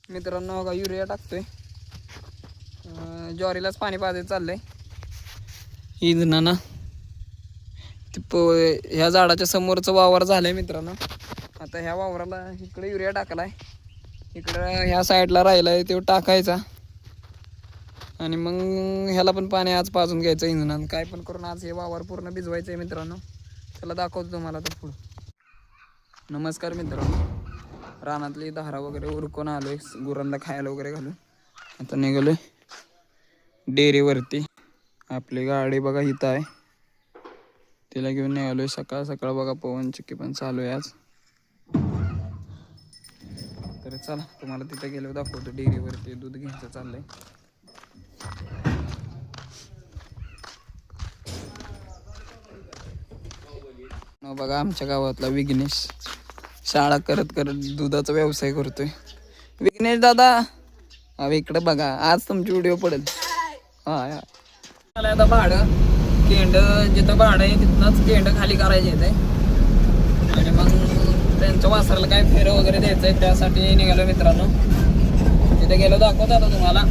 मित्रांनो बघा युरिया टाकतोय. ज्वारीलाच पाणी पाजायचं चाललंय. इंधनानं ह्या झाडाच्या समोरचं वावर झालंय मित्रांनो. आता ह्या वावराला इकडे युरिया टाकलाय, इकडं ह्या साईडला राहिलाय तो टाकायचा आणि मग ह्याला पण पाणी आज पाजून घ्यायचं इंधनानं. काय पण करून आज हे वावर पूर्ण भिजवायचं आहे मित्रांनो. त्याला दाखवतो तुम्हाला तर पुढं. नमस्कार मित्रांनो, रानातली धारा वगैरे उरकून आलोय, गुरांना खायला वगैरे घालून आता निघालोय डेअरीवरती. आपली गाडी बघा इथं आहे, तिला घेऊन निघालोय. सकाळ सकाळ बघा पवन चक्की पण चालू आहे आज. तर चला तुम्हाला तिथे गेलो दाखवतो. डेअरीवरती दूध घ्यायचं चाललंय. बघा आमच्या गावातला विघ्नेश शाळा करत करत दुधाचा व्यवसाय करतोय. विघ्नेश दादा अहो इकडे बघा, आज तुमची व्हिडिओ पडेल. हा आता भाडं केंड जिथं भाडं आहे तिथनंच केंड खाली करायचे येते आणि मग त्यांच्या वासराला काय फेरं वगैरे द्यायचं आहे, त्यासाठी निघालो मित्रांनो. तिथे गेलो दाखवतो आता तुम्हाला.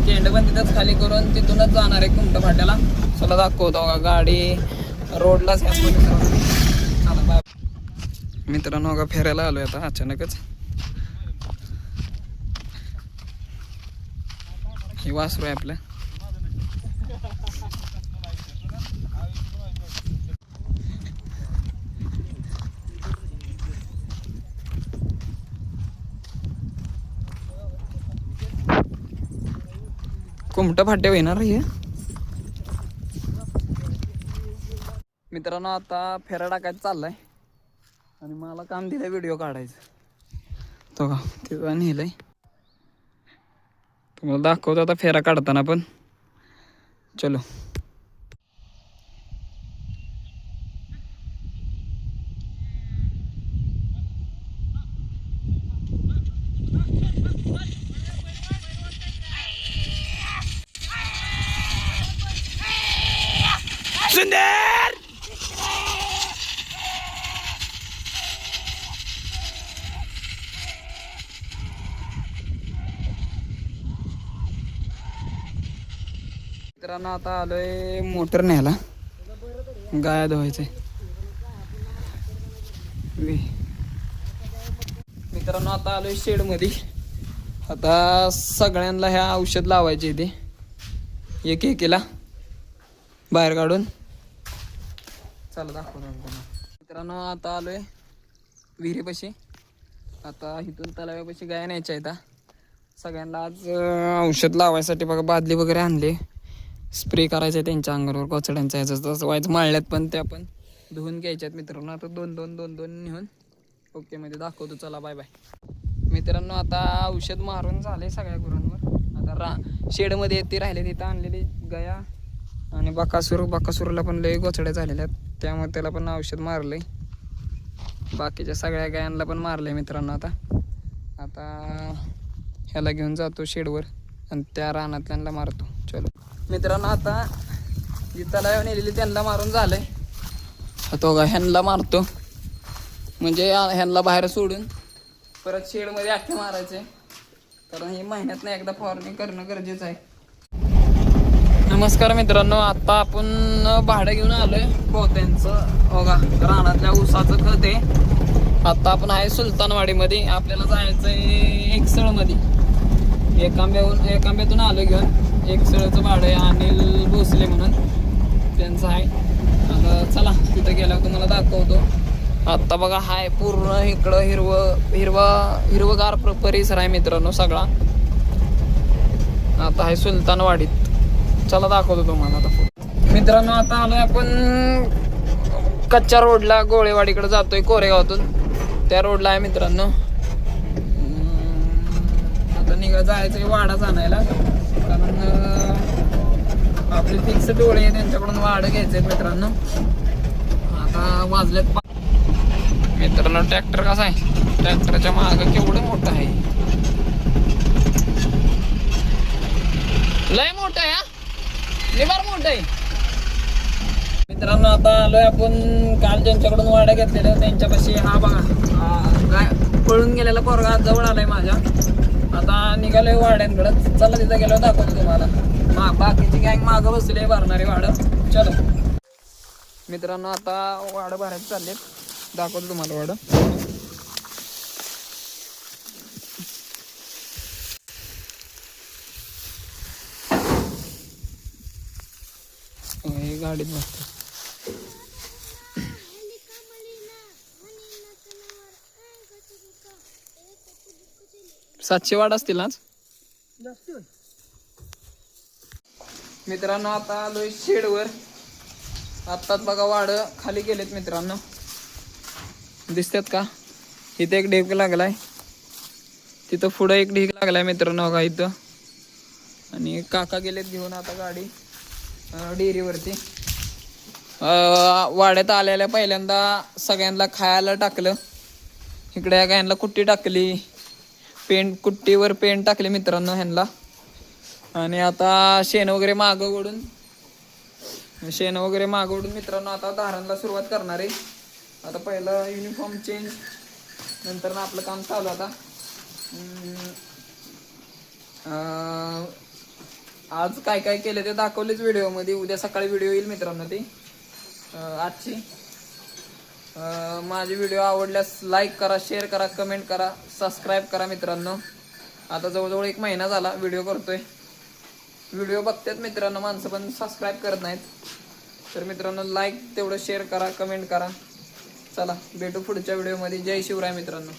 केंड पण तिथंच खाली करून तिथूनच जाणार आहे कुमट फाट्याला. चला दाखवतो बघा, गाडी रोडलाच मित्रांनो बघा फेरायला आलोय आता अचानकच. हे वासरू आहे आपलं. कुमटा फाट्या येणार हे मित्रांनो. आता फेरा टाकायचा चाललाय आणि मला काम दिलंय व्हिडिओ काढायचं. तो का तिथं नेलंय, तुम्हाला दाखवतो आता फेरा काढताना पण. चलो सुंदर. मित्रांनो आता आलोय मोटर न्यायला, गाया धुवायचंय. मित्रांनो आता आलोय शेड मध्ये. आता सगळ्यांना ह्या औषध लावायचे ते एक एकीला बाहेर काढून. चला दाखवतो मित्रांनो. आता आलोय विहिरीपाशी. आता इथून तलाव्यापाशी गाया न्यायच्या आहेत. सगळ्यांना आज औषध लावायसाठी बघा बादली वगैरे आणले. स्प्रे करायचं आहे त्यांच्या अंगावर कोचड्यांचा. ह्याचं तसं व्हायचं माळल्यात पण त्या पण धुवून घ्यायच्यात मित्रांनो. आता दोन दोन दोन दोन नेऊन ओके मध्ये दाखवतो. चला बाय बाय मित्रांनो. आता औषध मारून झाले सगळ्या गुरांवर. आता शेडमध्ये ती राहिले तिथं आणलेली गाया आणि बकासूरला पण लय गोचड्या झालेल्या आहेत, त्यामुळे त्याला पण औषध मारलंय. बाकीच्या सगळ्या गायांना पण मारलंय मित्रांनो. आता ह्याला घेऊन जातो शेडवर आणि त्या रानातल्यांना मारतो. चलो मित्रांनो. आता जिथला नेलेली त्यांना मारून झालंय. तो का ह्यांना मारतो म्हणजे ह्यांना बाहेर सोडून परत शेडमध्ये अख्खे मारायचे, कारण हे महिन्यातनं एकदा फवारणी करणं गरजेचं आहे. नमस्कार मित्रांनो. आता आपण भाडं घेऊन आलोय पोत्यांचं बघा, रानातल्या ऊसाचं खत आहे. आता आपण आहे सुलतानवाडीमध्ये. आपल्याला जायचं आहे एकसळमध्ये. एकांब्यातून आलो घेऊन. एकसळचं भाडं आहे अनिल भोसले म्हणून त्यांचं आहे. आता चला तिथं गेल्यावर तुम्हाला दाखवतो. आता बघा हाय पूर्ण इकडं हिरवगार परिसर आहे मित्रांनो सगळा. आता आहे सुलतानवाडीत. चला दाखवतो तुम्हाला आता मित्रांनो. आता आलोय आपण कच्च्या रोडला, गोळेवाडीकडे जातोय कोरेगावातून. त्या रोडला आहे मित्रांनो. आता जायचं वाडाच आणायला, कारण आपले फिक्स डोळे आहे त्यांच्याकडून वाढ घ्यायचे मित्रांनो. आता वाजलेत मित्रांनो. ट्रॅक्टर कसा आहे, ट्रॅक्टरच्या मागं केवढं मोठं आहे, लय मोठं आहे. निबार मोठं आहे मित्रांनो. आता आलोय आपण काल ज्यांच्याकडून वाड्या घेतलेल्या त्यांच्यापाशी. हा बघा काय पळून गेलेला पोरगा जवळ आलाय माझ्या. आता निघालोय वाड्यांकडं. चला तिथं गेलो दाखवतो तुम्हाला. बाकीची गँग मागं बसले भरणारे वाडं. चलो मित्रांनो, आता वाडं भरायचं चाललेत, दाखवतो तुम्हाला वाडं. हे गाडीत बसतो. 700 वाड असतील आज. मित्रांनो आता आलोय शेडवर. आत्ताच बघा वाड खाली गेलेत मित्रांनो, दिसतात का? इथे एक ढीग लागलाय, तिथं पुढं एक ढीग लागलाय मित्रांनो बघा इथं. आणि काका गेलेत घेऊन आता गाडी डेअरीवरती. वाड्यात आलेल्या पहिल्यांदा सगळ्यांना खायला टाकलं. इकडे या गायांना कुट्टी टाकली, कुट्टीवर पेंट टाकले मित्रांनो ह्यांना. आणि आता शेण वगैरे मागं ओढून मित्रांनो आता धारांना सुरुवात करणार आहे. आता पहिलं युनिफॉर्म चेंज, नंतर ना आपलं काम चालू. आता आज काय काय केलं ते दाखवलेच व्हिडिओमध्ये. उद्या सकाळी व्हिडिओ येईल मित्रांनो ती आजची. माझे व्हिडिओ आवडल्यास लाईक करा, शेअर करा, कमेंट करा, सबस्क्राईब करा मित्रांनो. आता जवळजवळ 1 महिना झाला व्हिडिओ करतोय. व्हिडिओ बघतात मित्रांनो माणसं, पण सबस्क्राईब करत नाहीत. तर मित्रांनो लाईक तेवढं शेअर करा, कमेंट करा. चला भेटू पुढच्या व्हिडिओमध्ये. जय शिवराय मित्रांनो.